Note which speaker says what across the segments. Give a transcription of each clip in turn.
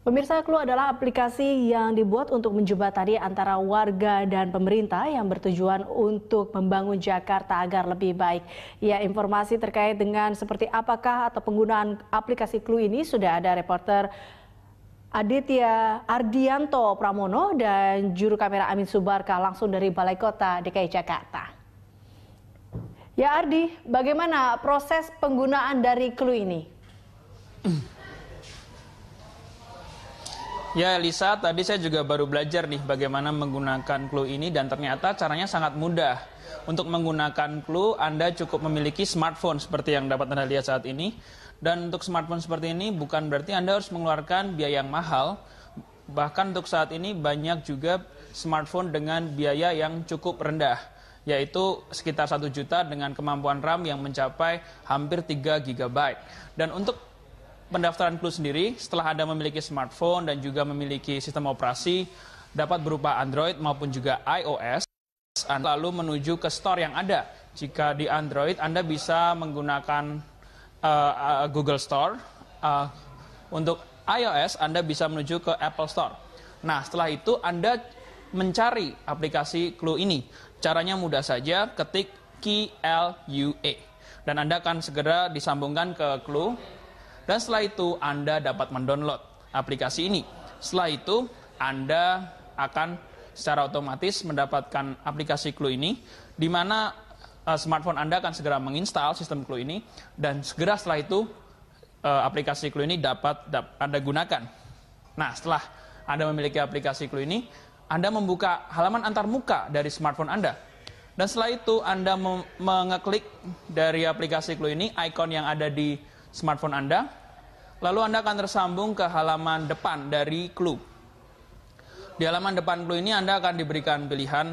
Speaker 1: Pemirsa, Clue adalah aplikasi yang dibuat untuk menjembatani antara warga dan pemerintah yang bertujuan untuk membangun Jakarta agar lebih baik. Ya, informasi terkait dengan seperti apakah atau penggunaan aplikasi Clue ini sudah ada reporter Aditya Ardianto Pramono dan juru kamera Amin Subarka langsung dari Balai Kota DKI Jakarta. Ya Ardi, bagaimana proses penggunaan dari Clue ini?
Speaker 2: Ya Lisa, tadi saya juga baru belajar nih bagaimana menggunakan Clue ini dan ternyata caranya sangat mudah. Untuk menggunakan Clue, Anda cukup memiliki smartphone seperti yang dapat Anda lihat saat ini. Dan untuk smartphone seperti ini bukan berarti Anda harus mengeluarkan biaya yang mahal. Bahkan untuk saat ini banyak juga smartphone dengan biaya yang cukup rendah, yaitu sekitar 1 juta dengan kemampuan RAM yang mencapai hampir 3 GB. Dan untuk pendaftaran Clue sendiri, setelah Anda memiliki smartphone dan juga memiliki sistem operasi, dapat berupa Android maupun juga iOS, Anda lalu menuju ke store yang ada. Jika di Android, Anda bisa menggunakan Google Store. Untuk iOS, Anda bisa menuju ke Apple Store. Nah, setelah itu Anda mencari aplikasi Clue ini. Caranya mudah saja, ketik KLUE. Dan Anda akan segera disambungkan ke Clue. Dan setelah itu Anda dapat mendownload aplikasi ini. Setelah itu Anda akan secara otomatis mendapatkan aplikasi Clue ini, di mana smartphone Anda akan segera menginstal sistem Clue ini, dan segera setelah itu aplikasi Clue ini dapat Anda gunakan. Nah, setelah Anda memiliki aplikasi Clue ini, Anda membuka halaman antarmuka dari smartphone Anda. Dan setelah itu Anda mengeklik dari aplikasi Clue ini, ikon yang ada di smartphone Anda, lalu Anda akan tersambung ke halaman depan dari Clue. Di halaman depan Clue ini Anda akan diberikan pilihan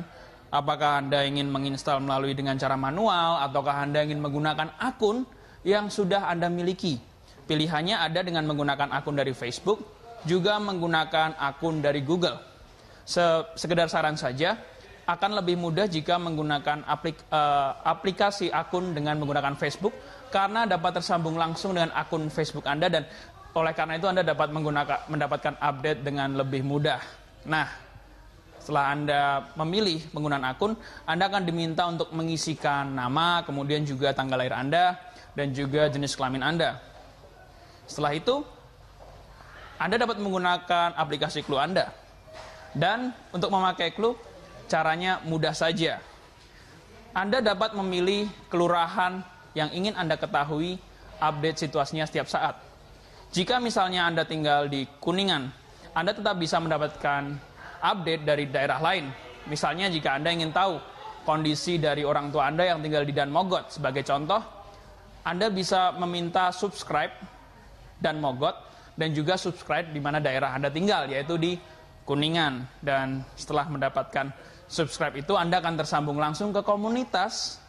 Speaker 2: apakah Anda ingin menginstal melalui dengan cara manual ataukah Anda ingin menggunakan akun yang sudah Anda miliki. Pilihannya ada dengan menggunakan akun dari Facebook, juga menggunakan akun dari Google. Sekedar saran saja, akan lebih mudah jika menggunakan aplikasi akun dengan menggunakan Facebook, karena dapat tersambung langsung dengan akun Facebook Anda, dan oleh karena itu Anda dapat mendapatkan update dengan lebih mudah. Nah, setelah Anda memilih penggunaan akun, Anda akan diminta untuk mengisikan nama, kemudian juga tanggal lahir Anda, dan juga jenis kelamin Anda. Setelah itu, Anda dapat menggunakan aplikasi Clue Anda. Dan untuk memakai Clue, caranya mudah saja. Anda dapat memilih kelurahan yang ingin Anda ketahui update situasinya setiap saat. Jika misalnya Anda tinggal di Kuningan, Anda tetap bisa mendapatkan update dari daerah lain. Misalnya jika Anda ingin tahu kondisi dari orang tua Anda yang tinggal di Dan Mogot, sebagai contoh, Anda bisa meminta subscribe Dan Mogot dan juga subscribe di mana daerah Anda tinggal, yaitu di Kuningan. Dan setelah mendapatkan subscribe itu, Anda akan tersambung langsung ke komunitas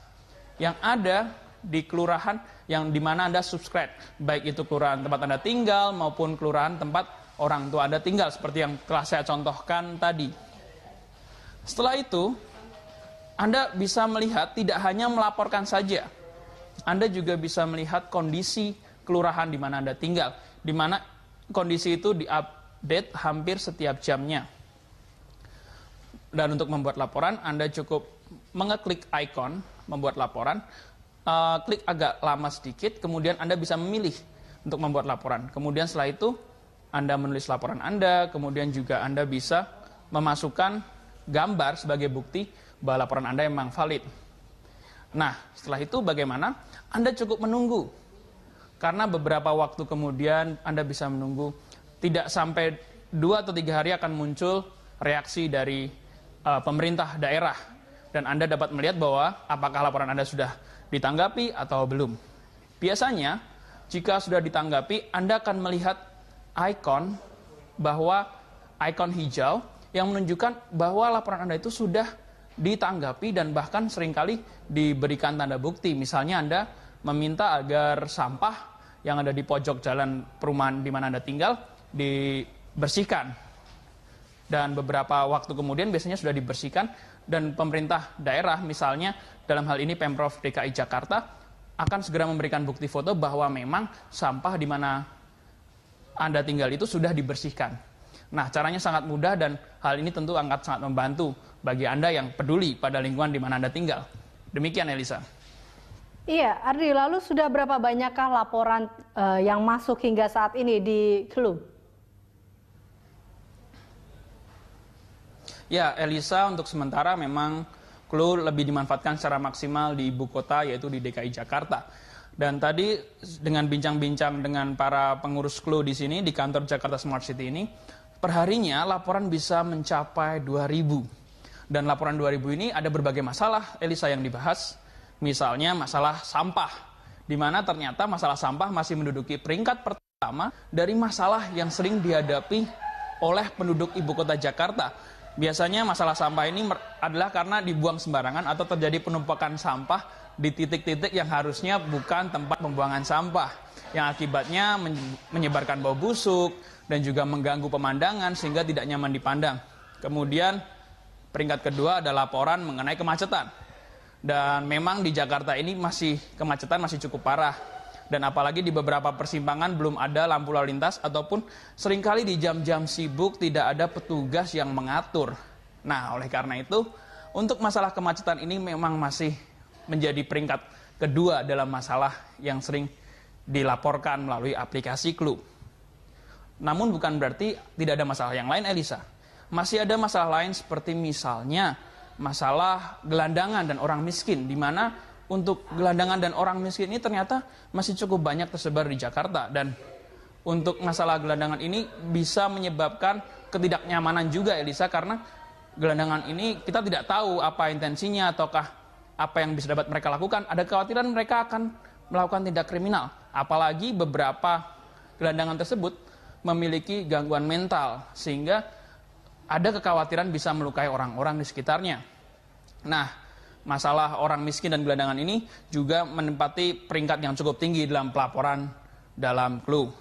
Speaker 2: yang ada di kelurahan yang dimana Anda subscribe, baik itu kelurahan tempat Anda tinggal maupun kelurahan tempat orang tua Anda tinggal, seperti yang telah saya contohkan tadi. Setelah itu, Anda bisa melihat tidak hanya melaporkan saja, Anda juga bisa melihat kondisi kelurahan di mana Anda tinggal, di mana kondisi itu diupdate hampir setiap jamnya. Dan untuk membuat laporan, Anda cukup mengeklik ikon membuat laporan, klik agak lama sedikit, kemudian Anda bisa memilih untuk membuat laporan. Kemudian setelah itu, Anda menulis laporan Anda, kemudian juga Anda bisa memasukkan gambar sebagai bukti bahwa laporan Anda memang valid. Nah, setelah itu bagaimana? Anda cukup menunggu. Karena beberapa waktu kemudian Anda bisa menunggu, tidak sampai 2 atau 3 hari akan muncul reaksi dari pemerintah daerah. Dan Anda dapat melihat bahwa apakah laporan Anda sudah ditanggapi atau belum. Biasanya, jika sudah ditanggapi, Anda akan melihat ikon hijau yang menunjukkan bahwa laporan Anda itu sudah ditanggapi dan bahkan seringkali diberikan tanda bukti. Misalnya Anda meminta agar sampah yang ada di pojok jalan perumahan di mana Anda tinggal dibersihkan. Dan beberapa waktu kemudian biasanya sudah dibersihkan, dan pemerintah daerah misalnya dalam hal ini Pemprov DKI Jakarta akan segera memberikan bukti foto bahwa memang sampah di mana Anda tinggal itu sudah dibersihkan. Nah, caranya sangat mudah dan hal ini tentu sangat membantu bagi Anda yang peduli pada lingkungan di mana Anda tinggal. Demikian, Elisa.
Speaker 1: Iya, Ardi, lalu sudah berapa banyakkah laporan yang masuk hingga saat ini di Clue?
Speaker 2: Ya, Elisa, untuk sementara memang Clue lebih dimanfaatkan secara maksimal di ibu kota, yaitu di DKI Jakarta. Dan tadi dengan bincang-bincang dengan para pengurus Clue di sini, di kantor Jakarta Smart City ini, perharinya laporan bisa mencapai 2.000. Dan laporan 2.000 ini ada berbagai masalah, Elisa, yang dibahas. Misalnya masalah sampah, di mana ternyata masalah sampah masih menduduki peringkat pertama dari masalah yang sering dihadapi oleh penduduk ibu kota Jakarta. Biasanya masalah sampah ini adalah karena dibuang sembarangan atau terjadi penumpukan sampah di titik-titik yang harusnya bukan tempat pembuangan sampah, yang akibatnya menyebarkan bau busuk dan juga mengganggu pemandangan sehingga tidak nyaman dipandang. Kemudian peringkat kedua ada laporan mengenai kemacetan. Dan memang di Jakarta ini kemacetan masih cukup parah. Dan apalagi di beberapa persimpangan belum ada lampu lalu lintas ataupun seringkali di jam-jam sibuk tidak ada petugas yang mengatur. Nah, oleh karena itu, untuk masalah kemacetan ini memang masih menjadi peringkat kedua dalam masalah yang sering dilaporkan melalui aplikasi Clue. Namun bukan berarti tidak ada masalah yang lain, Elisa. Masih ada masalah lain seperti misalnya masalah gelandangan dan orang miskin, di mana untuk gelandangan dan orang miskin ini ternyata masih cukup banyak tersebar di Jakarta. Dan untuk masalah gelandangan ini bisa menyebabkan ketidaknyamanan juga, Elisa, karena gelandangan ini kita tidak tahu apa intensinya ataukah apa yang bisa dapat mereka lakukan. Ada kekhawatiran mereka akan melakukan tindak kriminal, apalagi beberapa gelandangan tersebut memiliki gangguan mental sehingga ada kekhawatiran bisa melukai orang-orang di sekitarnya. Nah, masalah orang miskin dan gelandangan ini juga menempati peringkat yang cukup tinggi dalam pelaporan dalam Clue.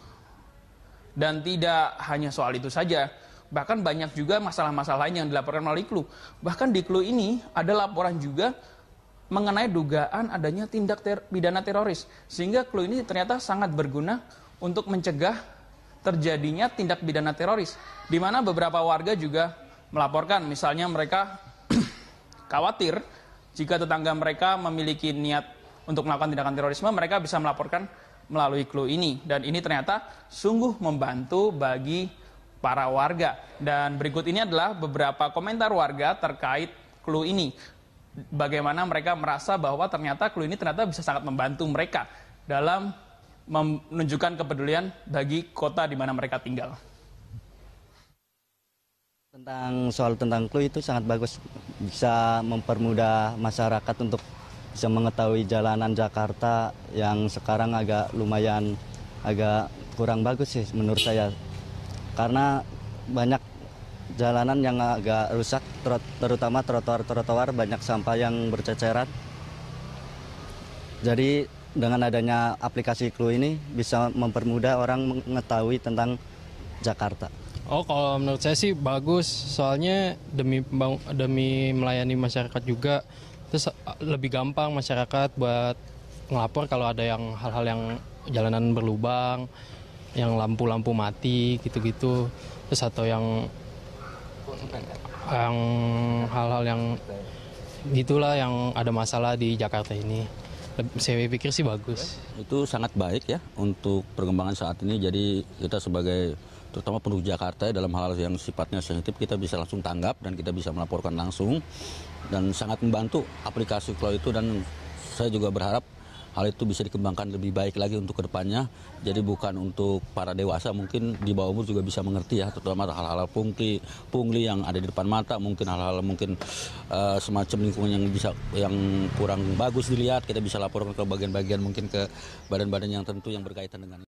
Speaker 2: Dan tidak hanya soal itu saja, bahkan banyak juga masalah-masalah lain yang dilaporkan melalui Clue. Bahkan di Clue ini ada laporan juga mengenai dugaan adanya tindak pidana teroris. Sehingga Clue ini ternyata sangat berguna untuk mencegah terjadinya tindak pidana teroris. Di mana beberapa warga juga melaporkan, misalnya mereka khawatir jika tetangga mereka memiliki niat untuk melakukan tindakan terorisme, mereka bisa melaporkan melalui Clue ini. Dan ini ternyata sungguh membantu bagi para warga. Dan berikut ini adalah beberapa komentar warga terkait Clue ini. Bagaimana mereka merasa bahwa ternyata Clue ini ternyata bisa sangat membantu mereka dalam menunjukkan kepedulian bagi kota di mana mereka tinggal.
Speaker 3: Tentang Clue itu sangat bagus, bisa mempermudah masyarakat untuk bisa mengetahui jalanan Jakarta yang sekarang agak kurang bagus sih menurut saya, karena banyak jalanan yang agak rusak, terutama trotoar banyak sampah yang berceceran. Jadi dengan adanya aplikasi Clue ini bisa mempermudah orang mengetahui tentang Jakarta.
Speaker 4: Oh, kalau menurut saya sih bagus, soalnya demi melayani masyarakat juga, terus lebih gampang masyarakat buat ngelapor kalau ada yang hal-hal yang jalanan berlubang, yang lampu-lampu mati gitu-gitu, terus atau yang hal-hal yang gitulah yang ada masalah di Jakarta ini. Saya pikir sih bagus.
Speaker 5: Itu sangat baik ya untuk perkembangan saat ini. Jadi kita sebagai terutama penduduk Jakarta dalam hal yang sifatnya sensitif kita bisa langsung tanggap dan kita bisa melaporkan langsung, dan sangat membantu aplikasi Clue itu. Dan saya juga berharap hal itu bisa dikembangkan lebih baik lagi untuk kedepannya. Jadi bukan untuk para dewasa, mungkin di bawah umur juga bisa mengerti ya, terutama hal-hal pungli yang ada di depan mata, mungkin hal-hal semacam lingkungan yang kurang bagus dilihat, kita bisa laporkan ke bagian-bagian, mungkin ke badan-badan yang tentu yang berkaitan dengan